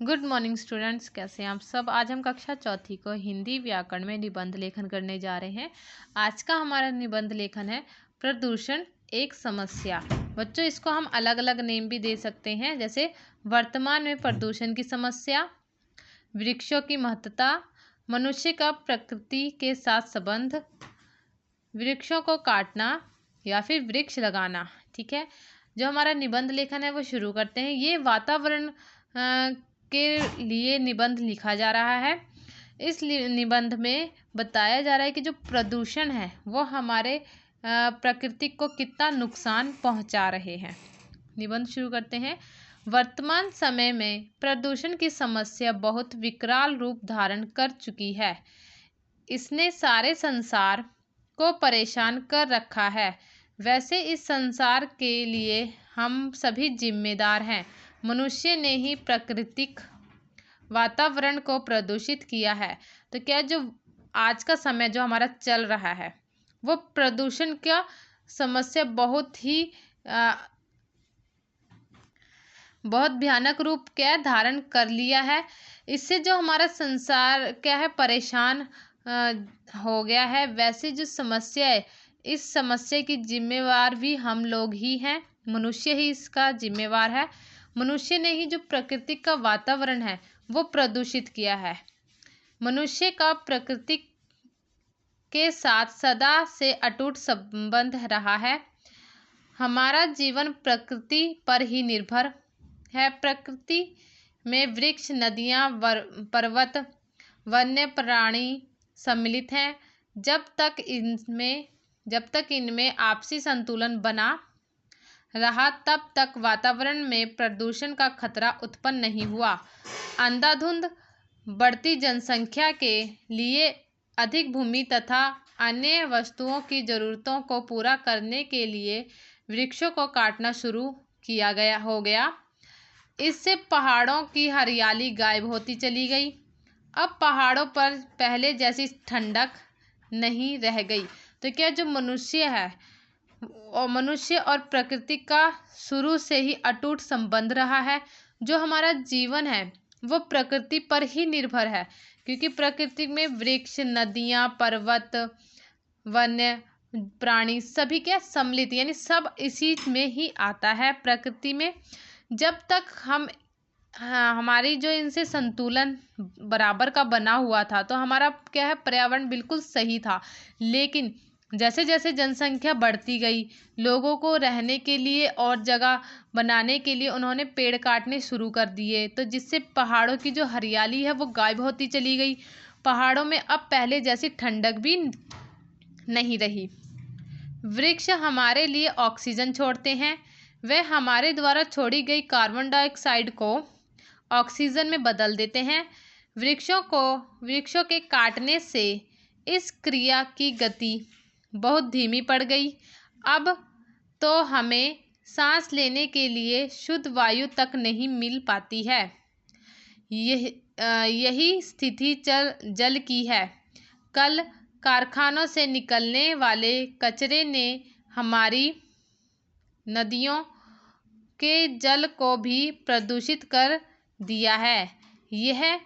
Good morning students, कैसे हैं आप सब। आज हम कक्षा चौथी को हिंदी व्याकरण में निबंध लेखन करने जा रहे हैं। आज का हमारा निबंध लेखन है प्रदूषण एक समस्या। बच्चों, इसको हम अलग अलग नेम भी दे सकते हैं, जैसे वर्तमान में प्रदूषण की समस्या, वृक्षों की महत्ता, मनुष्य का प्रकृति के साथ संबंध, वृक्षों को काटना या फिर वृक्ष लगाना। ठीक है, जो हमारा निबंध लेखन है वो शुरू करते हैं। ये वातावरण के लिए निबंध लिखा जा रहा है। इस निबंध में बताया जा रहा है कि जो प्रदूषण है वो हमारे प्रकृति को कितना नुकसान पहुंचा रहे हैं। निबंध शुरू करते हैं। वर्तमान समय में प्रदूषण की समस्या बहुत विकराल रूप धारण कर चुकी है। इसने सारे संसार को परेशान कर रखा है। वैसे इस संसार के लिए हम सभी जिम्मेदार हैं। मनुष्य ने ही प्राकृतिक वातावरण को प्रदूषित किया है। तो क्या जो आज का समय जो हमारा चल रहा है वो प्रदूषण का समस्या बहुत भयानक रूप क्या धारण कर लिया है। इससे जो हमारा संसार क्या है परेशान हो गया है। वैसे जो समस्या है, इस समस्या की जिम्मेवार भी हम लोग ही हैं। मनुष्य ही इसका जिम्मेवार है। मनुष्य ने ही जो प्रकृति का वातावरण है वो प्रदूषित किया है। मनुष्य का प्रकृति के साथ सदा से अटूट संबंध रहा है। हमारा जीवन प्रकृति पर ही निर्भर है। प्रकृति में वृक्ष, नदियाँ, पर्वत, वन्य प्राणी सम्मिलित हैं। जब तक इनमें आपसी संतुलन बना रहा तब तक वातावरण में प्रदूषण का खतरा उत्पन्न नहीं हुआ। अंधाधुंध बढ़ती जनसंख्या के लिए अधिक भूमि तथा अन्य वस्तुओं की ज़रूरतों को पूरा करने के लिए वृक्षों को काटना शुरू हो गया। इससे पहाड़ों की हरियाली गायब होती चली गई। अब पहाड़ों पर पहले जैसी ठंडक नहीं रह गई। तो क्या जो मनुष्य और प्रकृति का शुरू से ही अटूट संबंध रहा है। जो हमारा जीवन है वो प्रकृति पर ही निर्भर है, क्योंकि प्रकृति में वृक्ष, नदियाँ, पर्वत, वन्य प्राणी सभी क्या सम्मिलित, यानी सब इसी में ही आता है। प्रकृति में जब तक हमारी जो इनसे संतुलन बराबर का बना हुआ था तो हमारा क्या है पर्यावरण बिल्कुल सही था। लेकिन जैसे जैसे जनसंख्या बढ़ती गई, लोगों को रहने के लिए और जगह बनाने के लिए उन्होंने पेड़ काटने शुरू कर दिए, तो जिससे पहाड़ों की जो हरियाली है वो गायब होती चली गई। पहाड़ों में अब पहले जैसी ठंडक भी नहीं रही। वृक्ष हमारे लिए ऑक्सीजन छोड़ते हैं। वे हमारे द्वारा छोड़ी गई कार्बन डाइऑक्साइड को ऑक्सीजन में बदल देते हैं। वृक्षों के काटने से इस क्रिया की गति बहुत धीमी पड़ गई। अब तो हमें सांस लेने के लिए शुद्ध वायु तक नहीं मिल पाती है। यही स्थिति जल की है। कल कारखानों से निकलने वाले कचरे ने हमारी नदियों के जल को भी प्रदूषित कर दिया है। यह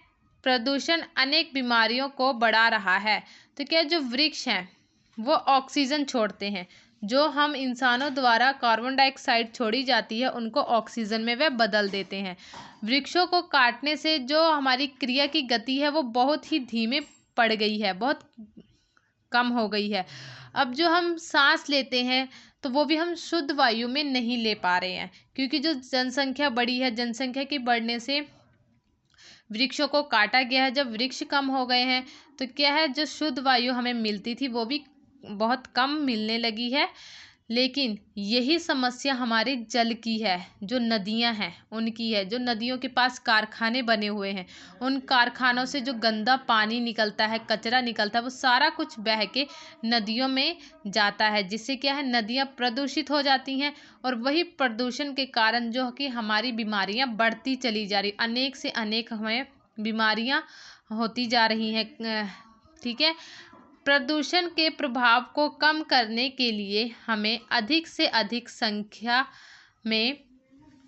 प्रदूषण अनेक बीमारियों को बढ़ा रहा है। तो क्या जो वृक्ष हैं वो ऑक्सीजन छोड़ते हैं। जो हम इंसानों द्वारा कार्बन डाइऑक्साइड छोड़ी जाती है उनको ऑक्सीजन में वे बदल देते हैं। वृक्षों को काटने से जो हमारी क्रिया की गति है वो बहुत ही धीमे पड़ गई है, बहुत कम हो गई है। अब जो हम सांस लेते हैं तो वो भी हम शुद्ध वायु में नहीं ले पा रहे हैं, क्योंकि जो जनसंख्या बढ़ी है, जनसंख्या के बढ़ने से वृक्षों को काटा गया है। जब वृक्ष कम हो गए हैं तो क्या है जो शुद्ध वायु हमें मिलती थी वो भी बहुत कम मिलने लगी है। लेकिन यही समस्या हमारे जल की है, जो नदियां हैं उनकी है। जो नदियों के पास कारखाने बने हुए हैं, उन कारखानों से जो गंदा पानी निकलता है, कचरा निकलता है, वो सारा कुछ बह के नदियों में जाता है, जिससे क्या है नदियां प्रदूषित हो जाती हैं। और वही प्रदूषण के कारण जो कि हमारी बीमारियां बढ़ती चली जा रही, अनेक से अनेक हमें बीमारियां होती जा रही हैं। ठीक है, प्रदूषण के प्रभाव को कम करने के लिए हमें अधिक से अधिक संख्या में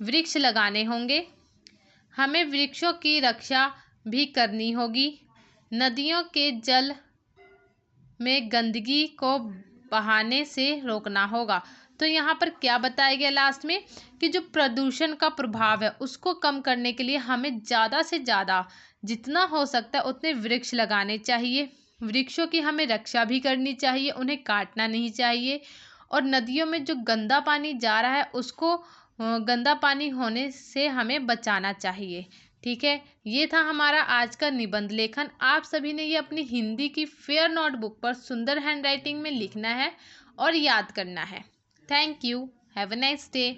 वृक्ष लगाने होंगे। हमें वृक्षों की रक्षा भी करनी होगी। नदियों के जल में गंदगी को बहाने से रोकना होगा। तो यहाँ पर क्या बताया गया लास्ट में कि जो प्रदूषण का प्रभाव है उसको कम करने के लिए हमें ज़्यादा से ज़्यादा जितना हो सकता है उतने वृक्ष लगाने चाहिए। वृक्षों की हमें रक्षा भी करनी चाहिए, उन्हें काटना नहीं चाहिए। और नदियों में जो गंदा पानी जा रहा है उसको गंदा पानी होने से हमें बचाना चाहिए। ठीक है, ये था हमारा आज का निबंध लेखन। आप सभी ने ये अपनी हिंदी की फेयर नोटबुक पर सुंदर हैंडराइटिंग में लिखना है और याद करना है। Thank you. Have a nice day.